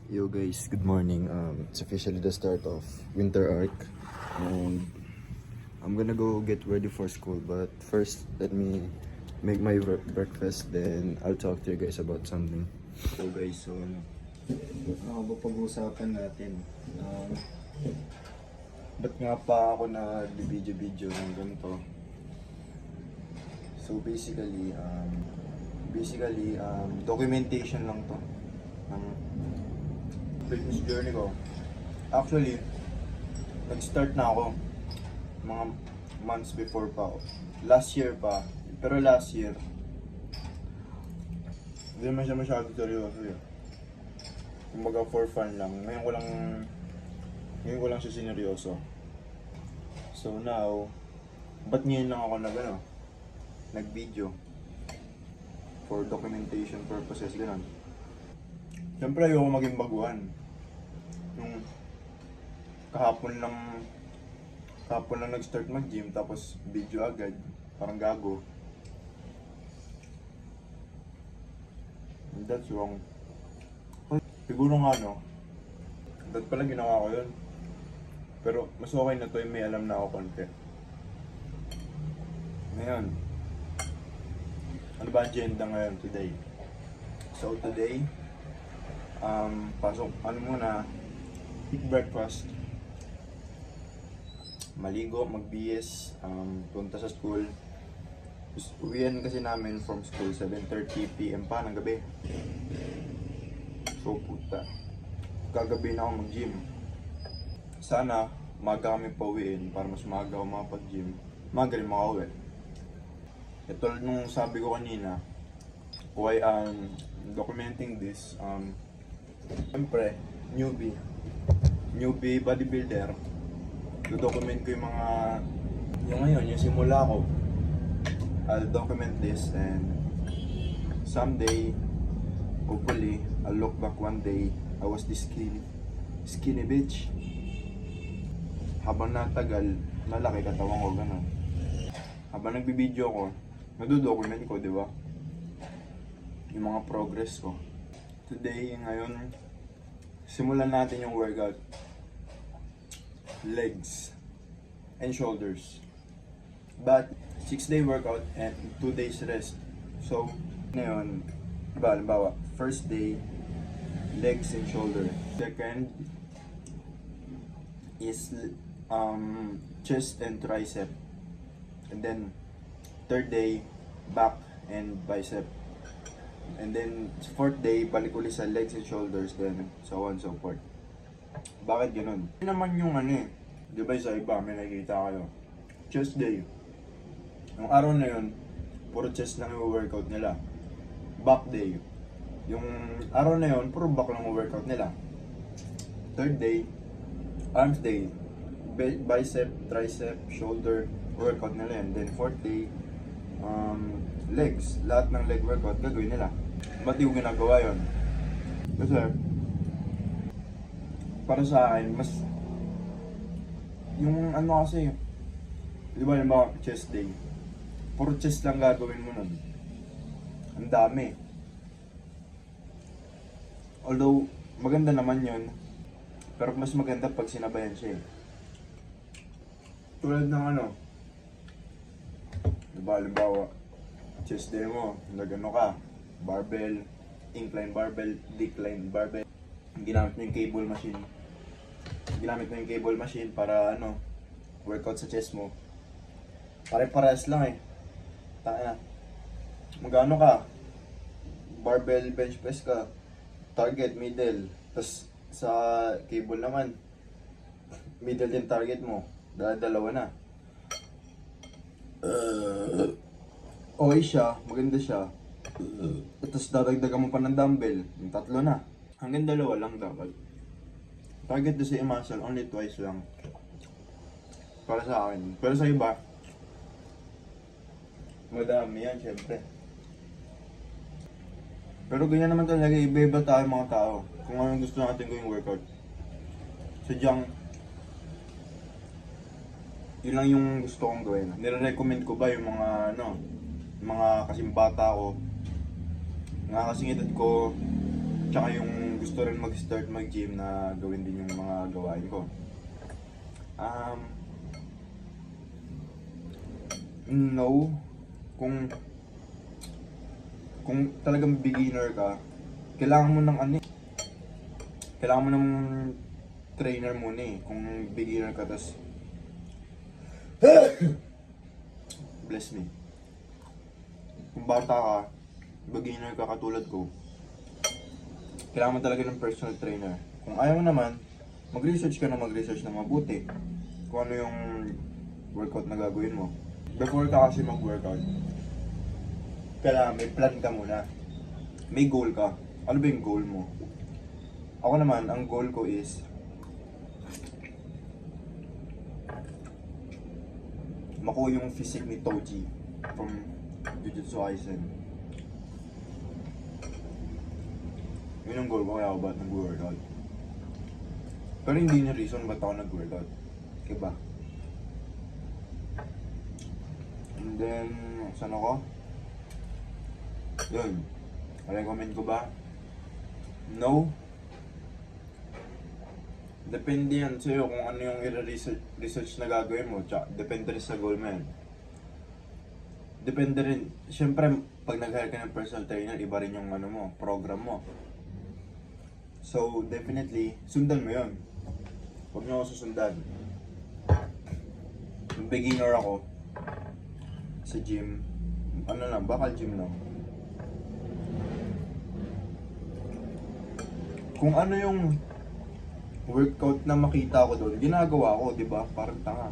Yo guys, good morning. It's officially the start of winter arc, and I'm gonna go get ready for school. But first, let me make my breakfast. Then I'll talk to you guys about something. So guys, ano ba pag-uusapan natin? Ba't nga pa ako na video ng ganito? So basically, documentation lang to ng fitness journey ko. Actually, nag-start na ako mga months before pa ako. Last year pa. Pero last year, hindi naman siya masyado seryoso eh. Kumbaga for fun lang. Ngayon ko lang siya sineryoso. So now, ba't ngayon lang ako nag-video? For documentation purposes, gano'n. Siyempre ayoko maging baguhan. Yung kahapon lang nag-start mag-gym tapos video agad. Parang gago. That's wrong. Siguro nga dahil pala ginawa ko yun. Pero mas okay na to yung may alam na ako konti. Ngayon, ano ba ang agenda ngayon today? So today, pasok, eat breakfast, maligo, mag-BS, punta sa school. Uwian kasi namin from school, 7:30 PM pa ng gabi. So puta, kagabi na ako mag-gym. Sana, maga kami pauwiin para mas maga ako makapag-gym. Maga rin makauwi. Ito nung sabi ko kanina, why documenting this, siyempre, newbie bodybuilder, document ko yung simula ko. I'll document this and someday, hopefully, I'll look back one day, I was this skinny bitch. Habang natagal, nalaki katawan ko, gano'n. Habang nagbibideo ko, nado-document ko, di ba? Yung mga progress ko. Today, ngayon, simulan natin yung workout. Legs and shoulders. But 6-day workout and 2 days rest. So, ngayon, halimbawa, first day, legs and shoulder. Second is chest and tricep. And then, third day, back and bicep. And then, fourth day, balik ulit sa legs and shoulders, then so on and so forth. Bakit ganun? Hindi naman yung di ba sa iba, may nakikita kayo. Chest day. Yung araw na yun, puro chest lang yung workout nila. Back day. Yung araw na yun, puro back lang yung workout nila. Third day, arms day. Bicep, tricep, shoulder, workout nila yan. Then fourth day, legs. Lahat ng leg workout gagawin nila. Ba't di ko ginagawa yun? Kasi para sa akin, mas yung kasi, di ba yung mga chest day, puro chest lang gagawin mo nun. Ang dami. Although maganda naman yun, pero mas maganda pag sinabayan siya. Tulad ng diba, halimbawa, chest day mo, nagano ka, barbell, incline barbell, decline barbell. Ginamit mo yung cable machine para workout sa chest mo. Pare-parehas lang Taka na. Magano ka? Barbell bench press ka. Target, middle. Tapos sa cable naman, middle din target mo. Dalawa na. Okay siya, maganda siya. Tapos dadagdagan mo pa ng dumbbell, yung 3 na. Hanggang 2 lang dapat. Target to sa muscle, only twice lang. Para sa akin. Pero sa iba, madami yan, syempre. Pero ganyan naman talaga, iba-iba tayo mga tao. Kung anong gusto natin gawing workout. Sadyang, yun lang yung gusto kong gawin. Nire-recommend ko ba yung mga kasimbata ko, mga kasing edad ko, Tsaka yung gusto rin mag-start mag-gym na gawin din yung mga gawain ko. No. Kung talagang beginner ka, kailangan mo ng ano eh. Kailangan mo ng trainer muna eh. Kung beginner ka, tas bless me. Kung bata ka, beginner ka katulad ko, kailangan mo talaga ng personal trainer. Kung ayaw mo naman, mag-research ka na mag-research na mabuti. Kung ano yung workout na gagawin mo. Before ka kasi mag-workout, kailangan may plan ka muna. May goal ka. Ano ba yung goal mo? Ako naman, ang goal ko is makuha yung physique ni Toji from Jujutsu Kaisen. Yun ang goal ko, kaya ako ba't nag-workout. Pero hindi niya reason ba't ako nag-workout. Diba? And then, saan ako? Yun. Recommend ko ba? No. Depende yan sa'yo kung ano yung i-research na gagawin mo. Tsaka, depende rin sa goal mo yan. Depende rin. Siyempre, pag nag-hire ka ng personal trainer, iba rin yung ano mo, program mo. So, definitely, sundan mo yun. Huwag nyo ako susundan. Yung beginner ako, sa gym, ano lang, bakal gym lang. Kung ano yung workout na makita ko doon, ginagawa ko, di ba? Parang tanga.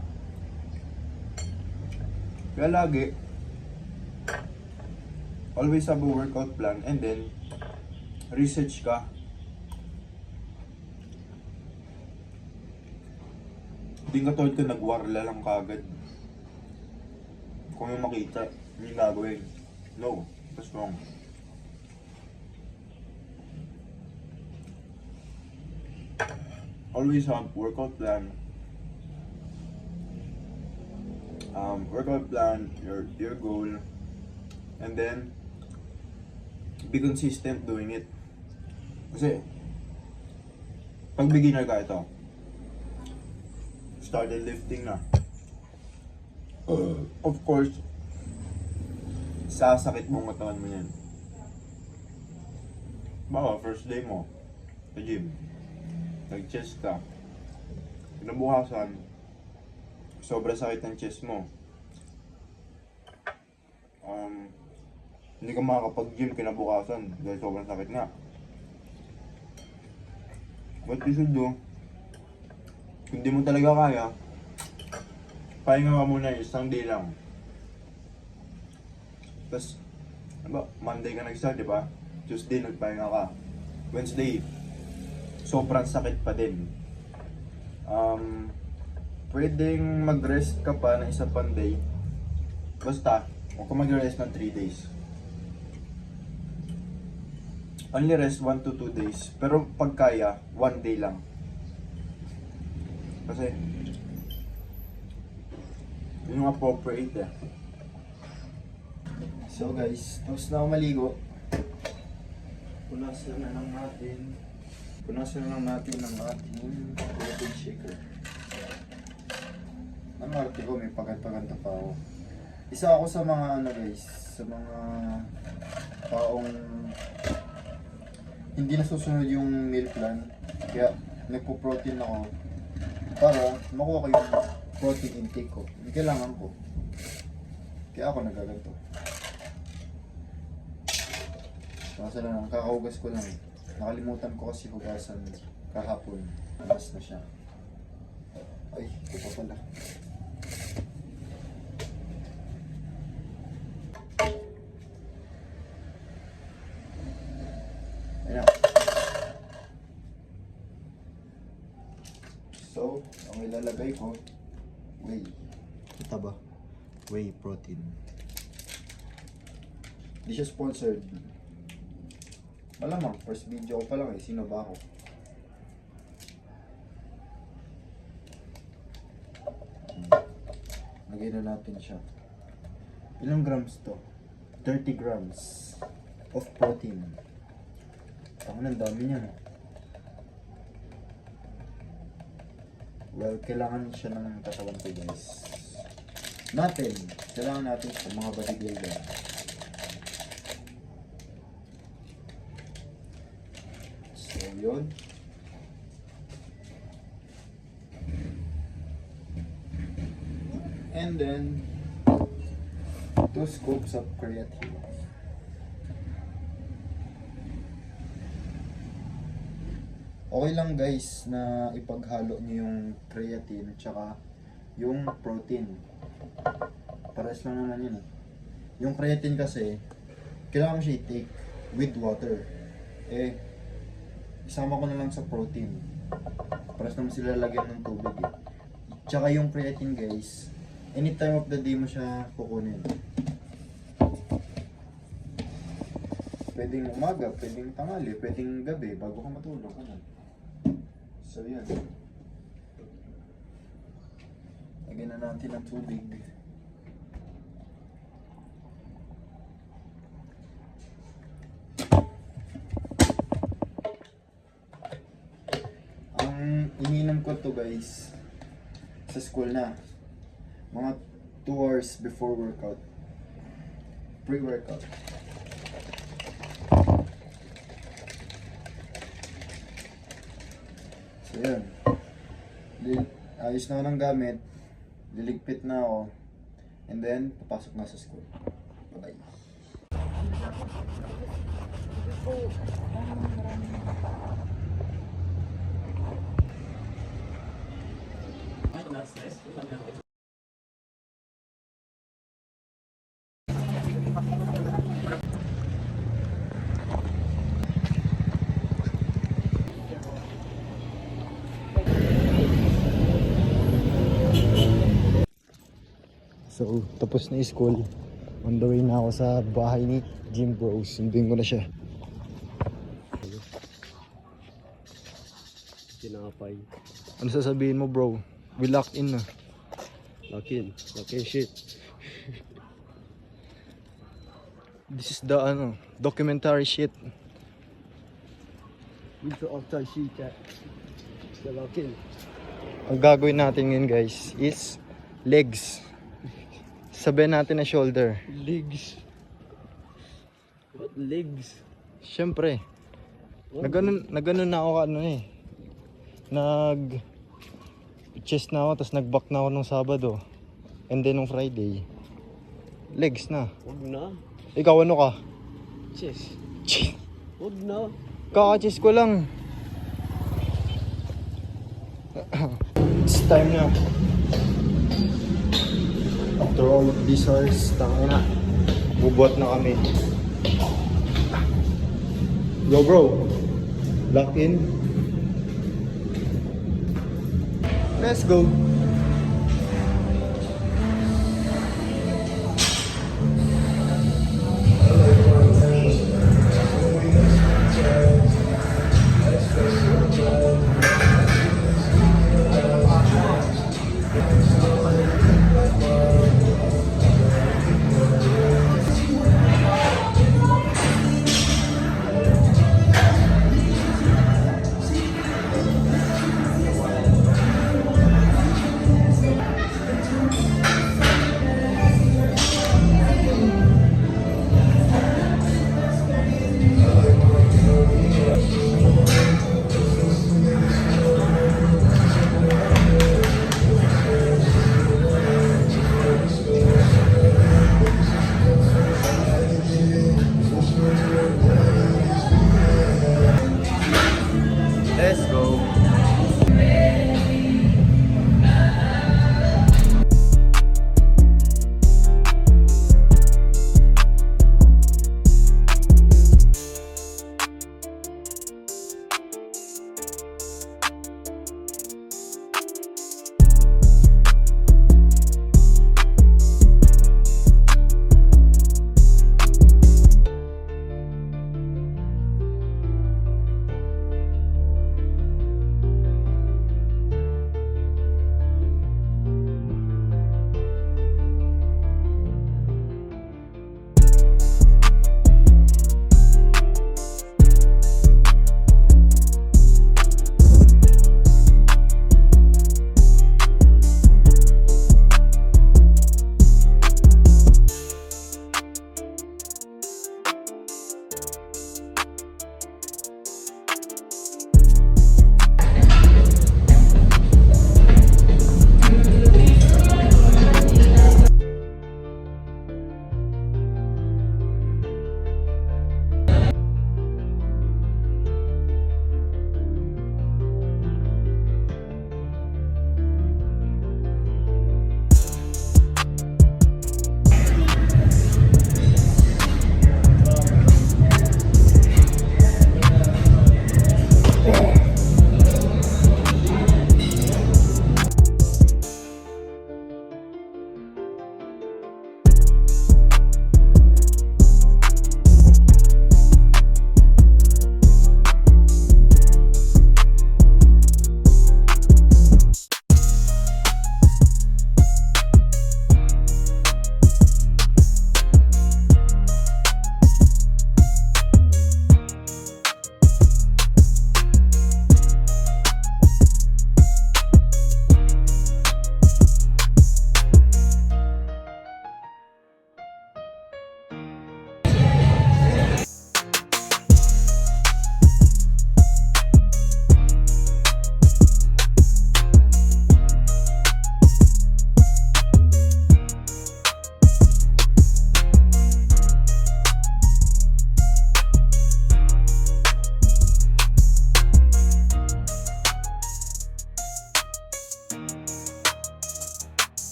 Kaya lagi, always have a workout plan and then, research ka. Hindi ka tulad ka nagwarla lang kagad. Kung yung makita, yung gagawin. No, that's wrong. Always have workout plan. Workout plan, your goal, and then be consistent doing it. Kasi pag beginner ka, ito started lifting na, of course sasakit mong katawan mo yan. Baka first day mo sa gym, nag-chest ka, kinabukasan sobrang sakit ng chest mo, hindi ka makakapag-gym kinabukasan dahil sobrang sakit nga. What you should do, kung di mo talaga kaya, pahinga ka muna isang day lang. Tapos, Monday ka nag-start, di ba? Tuesday nagpahinga ka. Wednesday, sobrang sakit pa din. Pwedeng mag-rest ka pa ng isa pang day. Basta, huwag ka mag-rest ng 3 days. Only rest 1 to 2 days. Pero pag kaya, 1 day lang. Kasi, yun yung appropriate eh. So guys, tapos na ako maligo. Punasan na lang natin ang ating protein shaker. Ang arte ko, may paganta pa ako. Isa ako sa mga ano guys, sa mga taong hindi nasusunod yung meal plan. Kaya nagpo-protein ako para makuha ko yung protein intake ko. Yung kailangan ko. Kaya ako nagaganto. Kasi lang, kakahugas ko lang. Nakalimutan ko kasi hugasan kahapon. Alas na siya. Ay, ito pa pala. Ayan. So, ang ilalagay ko, whey. Kita ba? Whey protein. Hindi siya sponsored. Malamang, first video ko pa lang eh. Sino ba ako? Lagay na natin siya. Ilang grams to? 30 grams of protein. Ang dami niya. Well, kailangan siya ng katawan ko, guys. Kailangan natin sa mga bodybuilder. So, yun. And then, 2 scoops of creatine. Okay lang guys na ipaghalo niyo yung creatine tsaka yung protein. Pares lang naman yun. Yung creatine kasi, kailangan mo siya i-take with water. Isama ko na lang sa protein. Pares naman sila lagyan ng tubig eh. Tsaka yung creatine guys, any time of the day mo siya kukunin. Pwedeng umaga, pwedeng tanghali, pwedeng gabi, bago ka matulog. Ano? So yan. Lagyan na natin ng tubig. Ang ininom ko to guys, sa school na. Mga 2 hours before workout. Pre-workout. So yun. Ayos na ako ng gamit. Liligpit na ako. And then, papasok na sa school. Bye-bye. So, tapos na yung school. On the way na ako sa bahay ni Gym Bros. Sunduin ko na siya. Tinapay. Ano sasabihin mo bro? We locked in na. Lock in shit. This is the documentary shit. With the outside shit, cat. The lock in. Ang gagawin natin ngayon guys is legs. Sabihin natin na shoulder. Legs. What legs? Siyempre. Nagganon na ako chest na ako, tapos nag-back na ako nung Sabado. And then nung Friday, legs na. Wag na. Ikaw ano ka? Chest. Wag na. Kaka-chest ko lang. It's time na. After all of these hours, tangin na. Bubuhat na kami. Go bro. Lock in. Let's go. Let's go.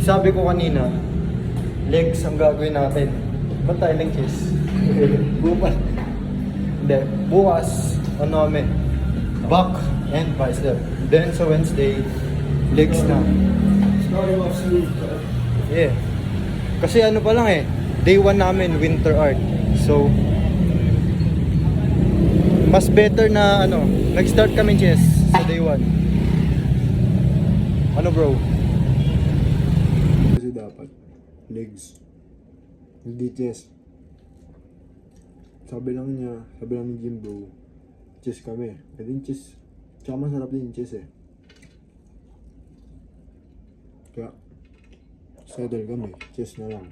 sabi ko kanina, legs ang gagawin natin. Ba't tayo ng chest? Bukas. Hindi. Bukas, ano kami? Back and bicep. Then sa Wednesday, legs na. Starting off soon. Yeah. Kasi ano pa lang eh, day 1 namin, winter art. So, mas better na ano, nag-start kami chest sa day 1. Ano bro? Kasi dapat legs, hindi chest. Sabi lang ni Jim bro, chest kami. Pwede yung chest. Tsaka masarap din yung chest eh. Kaya, settle kami. Chest na lang.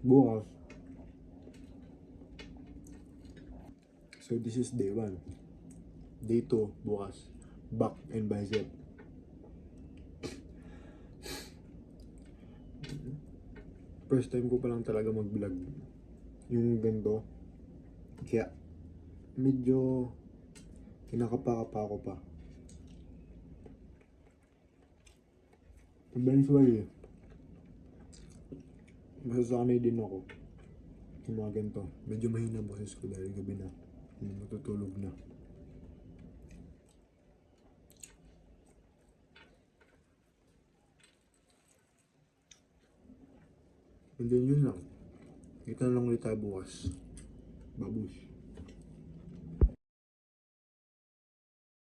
Bukas. So this is day 1. Day 2, bukas. Back and bicep. First time ko pa lang talaga mag-vlog. Yung ganito. Kaya, medyo kinakapa-kapa ako pa. Eventually, masasanay din ako. Yung mga ganito. Medyo mahina ang boses ko dahil gabi na. Matutulog na. And then yun lang. Kita na lang ulit tayo bukas. Babush.